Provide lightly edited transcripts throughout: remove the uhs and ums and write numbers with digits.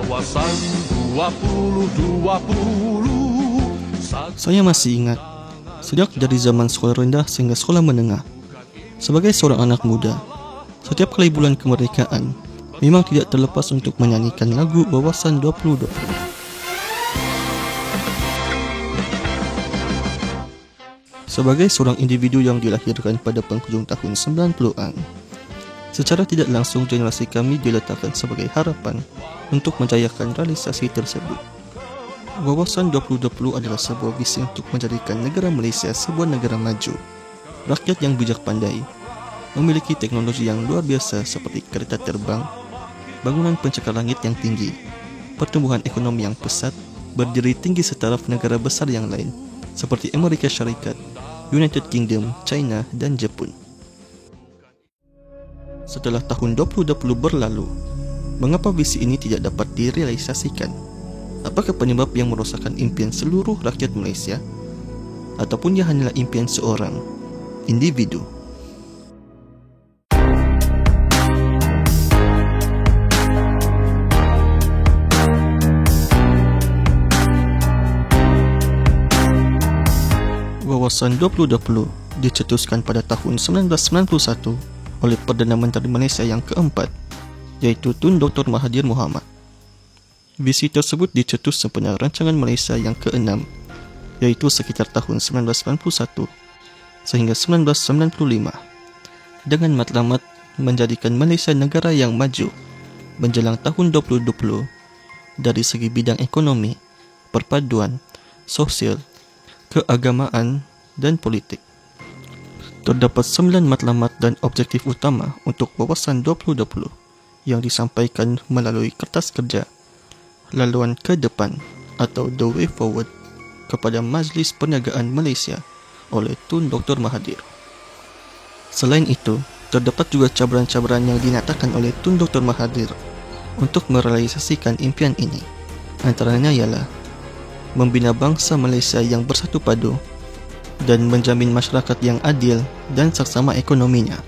Wawasan 2020. Saya masih ingat, sejak dari zaman sekolah rendah sehingga sekolah menengah, sebagai seorang anak muda, setiap kali bulan kemerdekaan, memang tidak terlepas untuk menyanyikan lagu Wawasan 2020. Sebagai seorang individu yang dilahirkan pada penghujung tahun 90-an, secara tidak langsung generasi kami diletakkan sebagai harapan untuk menjayakan realisasi tersebut. Wawasan 2020 adalah sebuah visi untuk menjadikan negara Malaysia sebuah negara maju, rakyat yang bijak pandai, memiliki teknologi yang luar biasa seperti kereta terbang, bangunan pencakar langit yang tinggi, pertumbuhan ekonomi yang pesat, berdiri tinggi setaraf negara besar yang lain seperti Amerika Syarikat, United Kingdom, China dan Jepun. Setelah tahun 2020 berlalu, mengapa visi ini tidak dapat direalisasikan? Apakah penyebab yang merosakkan impian seluruh rakyat Malaysia? Ataupun ia hanyalah impian seorang individu? Wawasan 2020 dicetuskan pada tahun 1991 oleh Perdana Menteri Malaysia yang keempat, yaitu Tun Dr. Mahathir Mohamad. Visi tersebut dicetus sempena rancangan Malaysia yang keenam, yaitu sekitar tahun 1991 sehingga 1995, dengan matlamat menjadikan Malaysia negara yang maju menjelang tahun 2020 dari segi bidang ekonomi, perpaduan, sosial, keagamaan dan politik. Terdapat 9 matlamat dan objektif utama untuk Wawasan 2020 yang disampaikan melalui kertas kerja laluan ke depan atau The Way Forward kepada Majlis Perniagaan Malaysia oleh Tun Dr. Mahathir. Selain itu, terdapat juga cabaran-cabaran yang dinyatakan oleh Tun Dr. Mahathir untuk merealisasikan impian ini. Antaranya ialah membina bangsa Malaysia yang bersatu padu dan menjamin masyarakat yang adil dan saksama ekonominya.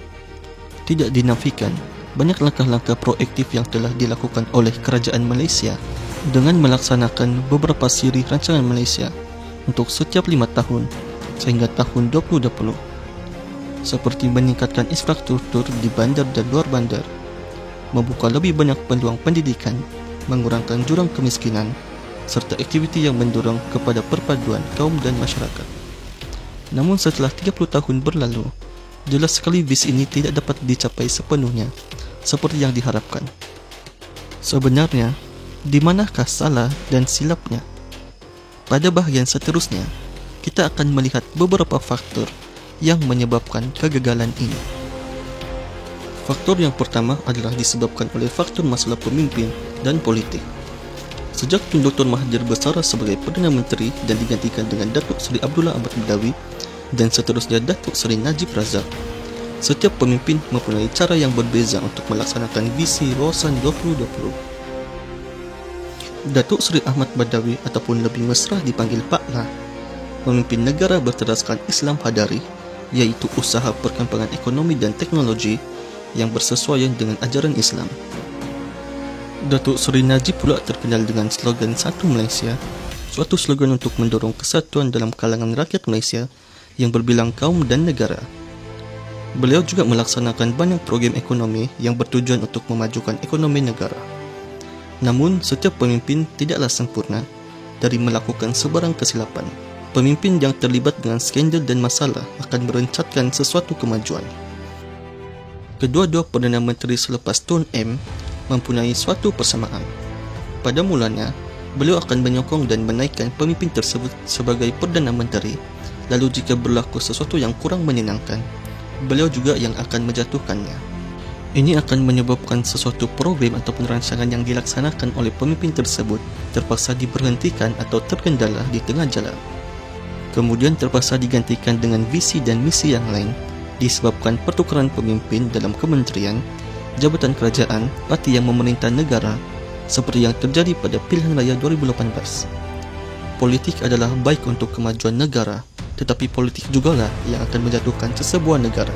Tidak dinafikan, banyak langkah-langkah proaktif yang telah dilakukan oleh kerajaan Malaysia dengan melaksanakan beberapa siri rancangan Malaysia untuk setiap 5 tahun sehingga tahun 2020, seperti meningkatkan infrastruktur di bandar dan luar bandar, membuka lebih banyak peluang pendidikan, mengurangkan jurang kemiskinan, serta aktiviti yang mendorong kepada perpaduan kaum dan masyarakat. Namun setelah 30 tahun berlalu, jelas sekali visi ini tidak dapat dicapai sepenuhnya seperti yang diharapkan. Sebenarnya, di manakah salah dan silapnya? Pada bahagian seterusnya, kita akan melihat beberapa faktor yang menyebabkan kegagalan ini. Faktor yang pertama adalah disebabkan oleh faktor masalah pemimpin dan politik. Sejak Tun Dr. Mahathir bersara sebagai Perdana Menteri dan digantikan dengan Datuk Seri Abdullah Ahmad Badawi dan seterusnya Datuk Seri Najib Razak, setiap pemimpin mempunyai cara yang berbeza untuk melaksanakan visi Wawasan 2020. Datuk Seri Ahmad Badawi ataupun lebih mesra dipanggil Pak La, memimpin negara berterdasarkan Islam Hadari, iaitu usaha perkembangan ekonomi dan teknologi yang bersesuaian dengan ajaran Islam. Datuk Seri Najib pula terkenal dengan slogan Satu Malaysia, suatu slogan untuk mendorong kesatuan dalam kalangan rakyat Malaysia yang berbilang kaum dan negara. Beliau juga melaksanakan banyak program ekonomi yang bertujuan untuk memajukan ekonomi negara. Namun, setiap pemimpin tidaklah sempurna dari melakukan sebarang kesilapan. Pemimpin yang terlibat dengan skandal dan masalah akan merencatkan sesuatu kemajuan. Kedua-dua Perdana Menteri selepas Tun M mempunyai suatu persamaan. Pada mulanya, beliau akan menyokong dan menaikkan pemimpin tersebut sebagai Perdana Menteri, lalu jika berlaku sesuatu yang kurang menyenangkan, beliau juga yang akan menjatuhkannya. Ini akan menyebabkan sesuatu program ataupun rancangan yang dilaksanakan oleh pemimpin tersebut terpaksa diberhentikan atau terkendala di tengah jalan. Kemudian terpaksa digantikan dengan visi dan misi yang lain disebabkan pertukaran pemimpin dalam kementerian, jabatan kerajaan, parti yang memerintah negara, seperti yang terjadi pada pilihan raya 2018. Politik adalah baik untuk kemajuan negara, tetapi politik jugalah yang akan menjatuhkan sesebuah negara.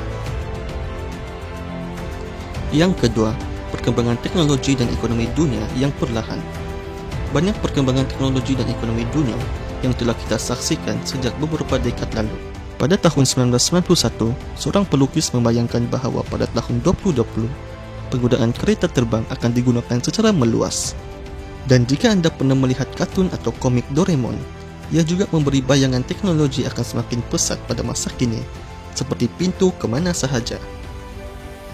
Yang kedua, perkembangan teknologi dan ekonomi dunia yang perlahan. Banyak perkembangan teknologi dan ekonomi dunia yang telah kita saksikan sejak beberapa dekad lalu. Pada tahun 1991, seorang pelukis membayangkan bahawa pada tahun 2020, penggunaan kereta terbang akan digunakan secara meluas. Dan jika anda pernah melihat kartun atau komik Doraemon, ia juga memberi bayangan teknologi akan semakin pesat pada masa kini, seperti pintu ke mana sahaja.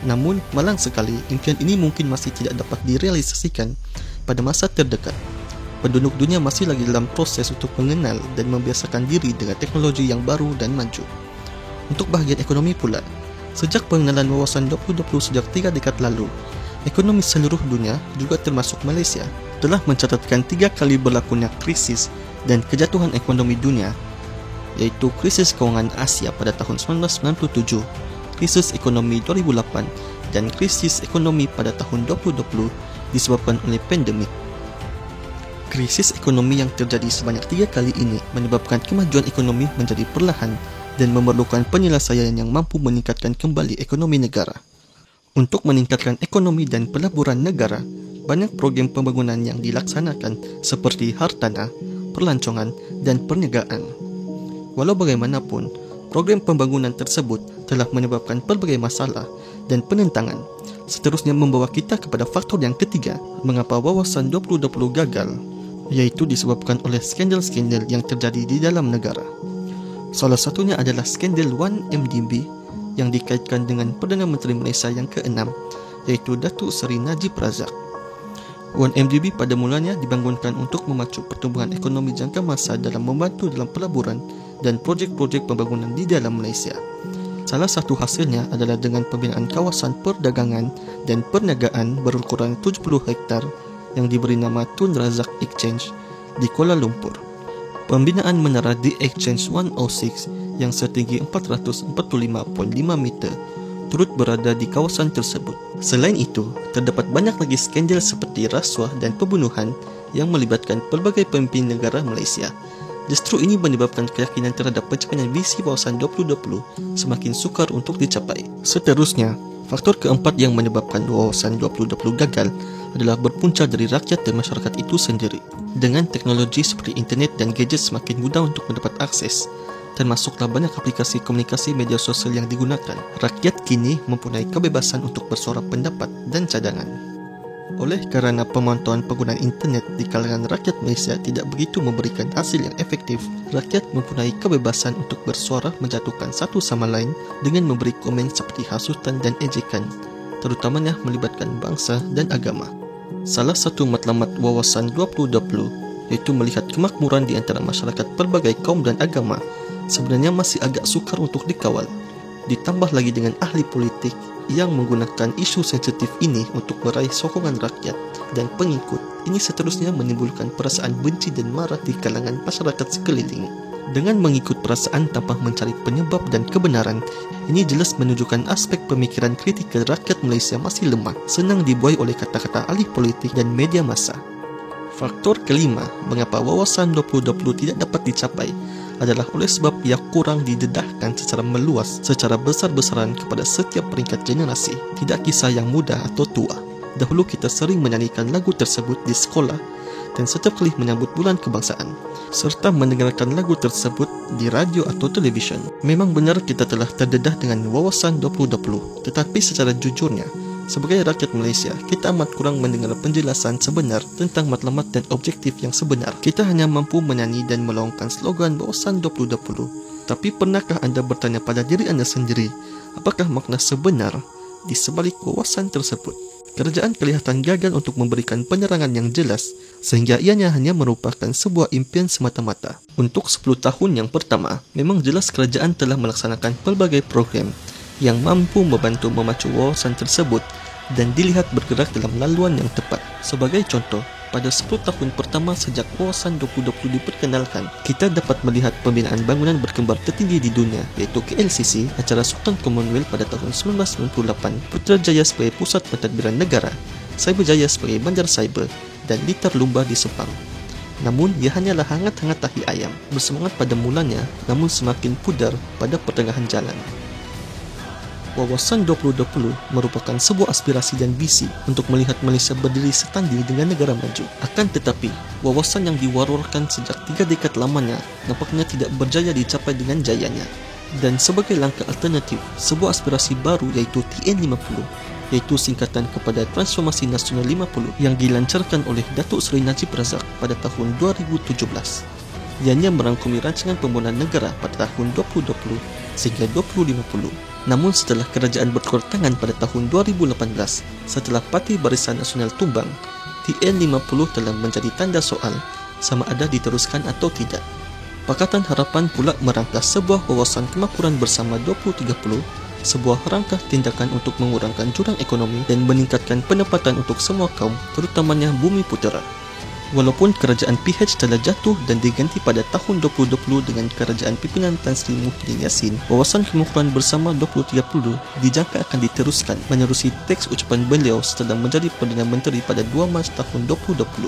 Namun, malang sekali, impian ini mungkin masih tidak dapat direalisasikan pada masa terdekat. Penduduk dunia masih lagi dalam proses untuk mengenal dan membiasakan diri dengan teknologi yang baru dan maju. Untuk bahagian ekonomi pula, sejak pengenalan wawasan 2020 sejak 3 dekad lalu, ekonomi seluruh dunia, juga termasuk Malaysia, telah mencatatkan 3 kali berlakunya krisis dan kejatuhan ekonomi dunia, yaitu krisis kewangan Asia pada tahun 1997, krisis ekonomi 2008, dan krisis ekonomi pada tahun 2020 disebabkan oleh pandemik. Krisis ekonomi yang terjadi sebanyak 3 kali ini menyebabkan kemajuan ekonomi menjadi perlahan dan memerlukan penyelesaian yang mampu meningkatkan kembali ekonomi negara. Untuk meningkatkan ekonomi dan pelaburan negara, banyak program pembangunan yang dilaksanakan seperti hartanah, perlancongan, dan perniagaan. Walau bagaimanapun, program pembangunan tersebut telah menyebabkan pelbagai masalah dan penentangan, seterusnya membawa kita kepada faktor yang ketiga mengapa wawasan 2020 gagal, yaitu disebabkan oleh skandal-skandal yang terjadi di dalam negara. Salah satunya adalah skandal 1MDB yang dikaitkan dengan Perdana Menteri Malaysia yang ke-6, yaitu Datuk Seri Najib Razak. 1MDB pada mulanya dibangunkan untuk memacu pertumbuhan ekonomi jangka masa dalam membantu dalam pelaburan dan projek-projek pembangunan di dalam Malaysia. Salah satu hasilnya adalah dengan pembinaan kawasan perdagangan dan perniagaan berukuran 70 hektar yang diberi nama Tun Razak Exchange di Kuala Lumpur. Pembinaan menara The Exchange 106 yang setinggi 445.5 meter turut berada di kawasan tersebut. Selain itu, terdapat banyak lagi skandal seperti rasuah dan pembunuhan yang melibatkan pelbagai pemimpin negara Malaysia. Justru ini menyebabkan keyakinan terhadap pencapaian visi wawasan 2020 semakin sukar untuk dicapai. Seterusnya, faktor keempat yang menyebabkan wawasan 2020 gagal adalah berpunca dari rakyat dan masyarakat itu sendiri. Dengan teknologi seperti internet dan gadget semakin mudah untuk mendapat akses, termasuklah banyak aplikasi komunikasi media sosial yang digunakan, rakyat kini mempunyai kebebasan untuk bersuara pendapat dan cadangan. Oleh kerana pemantauan penggunaan internet di kalangan rakyat Malaysia tidak begitu memberikan hasil yang efektif, rakyat mempunyai kebebasan untuk bersuara menjatuhkan satu sama lain dengan memberi komen seperti hasutan dan ejekan, terutamanya melibatkan bangsa dan agama. Salah satu matlamat wawasan 2020 iaitu melihat kemakmuran di antara masyarakat pelbagai kaum dan agama sebenarnya masih agak sukar untuk dikawal. Ditambah lagi dengan ahli politik yang menggunakan isu sensitif ini untuk meraih sokongan rakyat dan pengikut, ini seterusnya menimbulkan perasaan benci dan marah di kalangan masyarakat sekeliling. Dengan mengikut perasaan tanpa mencari penyebab dan kebenaran, ini jelas menunjukkan aspek pemikiran kritikal rakyat Malaysia masih lemah, senang dibuai oleh kata-kata ahli politik dan media massa. Faktor kelima, mengapa wawasan 2020 tidak dapat dicapai adalah oleh sebab ia kurang didedahkan secara meluas, secara besar-besaran kepada setiap peringkat generasi, tidak kisah yang muda atau tua. Dahulu kita sering menyanyikan lagu tersebut di sekolah dan setiap kali menyambut bulan kebangsaan, serta mendengarkan lagu tersebut di radio atau televisyen. Memang benar kita telah terdedah dengan wawasan 2020, tetapi secara jujurnya, sebagai rakyat Malaysia, kita amat kurang mendengar penjelasan sebenar tentang matlamat dan objektif yang sebenar. Kita hanya mampu menyanyi dan melawangkan slogan wawasan 2020. Tapi pernahkah anda bertanya pada diri anda sendiri, apakah makna sebenar di sebalik wawasan tersebut? Kerajaan kelihatan gagal untuk memberikan penerangan yang jelas, sehingga ianya hanya merupakan sebuah impian semata-mata. Untuk 10 tahun yang pertama, memang jelas kerajaan telah melaksanakan pelbagai program yang mampu membantu memacu wawasan tersebut dan dilihat bergerak dalam laluan yang tepat. Sebagai contoh, pada 10 tahun pertama sejak wawasan 2020 diperkenalkan, kita dapat melihat pembinaan bangunan berkembar tertinggi di dunia, iaitu KLCC, acara Sultan Commonwealth pada tahun 1998, Putrajaya sebagai pusat pentadbiran negara, Cyberjaya sebagai bandar cyber, dan Litar Lumba di Sepang. Namun, ia hanyalah hangat-hangat tahi ayam, bersemangat pada mulanya, namun semakin pudar pada pertengahan jalan. Wawasan 2020 merupakan sebuah aspirasi dan visi untuk melihat Malaysia berdiri setanding dengan negara maju. Akan tetapi, wawasan yang diwar-warkan sejak 3 dekad lamanya nampaknya tidak berjaya dicapai dengan jayanya. Dan sebagai langkah alternatif, sebuah aspirasi baru iaitu TN50, iaitu singkatan kepada Transformasi Nasional 50 yang dilancarkan oleh Datuk Seri Najib Razak pada tahun 2017. Ianya merangkumi rancangan pembangunan negara pada tahun 2020 sehingga 2050. Namun setelah kerajaan bertukar tangan pada tahun 2018, setelah Parti Barisan Nasional tumbang, TN50 telah menjadi tanda soal sama ada diteruskan atau tidak. Pakatan Harapan pula merangkas sebuah wawasan kemakmuran bersama 2030, sebuah rangkah tindakan untuk mengurangkan jurang ekonomi dan meningkatkan pendapatan untuk semua kaum, terutamanya bumi putera. Walaupun kerajaan PH telah jatuh dan diganti pada tahun 2020 dengan kerajaan pimpinan Tan Sri Muhyiddin Yassin, wawasan kemakmuran bersama 2030 dijangka akan diteruskan menerusi teks ucapan beliau setelah menjadi Perdana Menteri pada 2 Mac tahun 2020.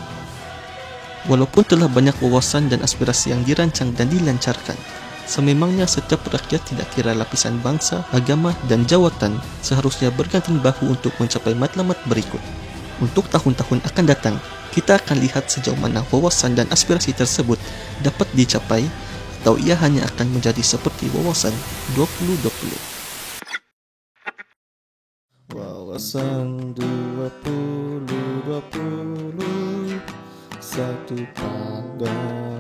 Walaupun telah banyak wawasan dan aspirasi yang dirancang dan dilancarkan, sememangnya setiap rakyat tidak kira lapisan bangsa, agama dan jawatan seharusnya bergantung bahu untuk mencapai matlamat berikut. Untuk tahun-tahun akan datang, kita akan lihat sejauh mana wawasan dan aspirasi tersebut dapat dicapai atau ia hanya akan menjadi seperti wawasan 2020. Wawasan 2020, satu pandang.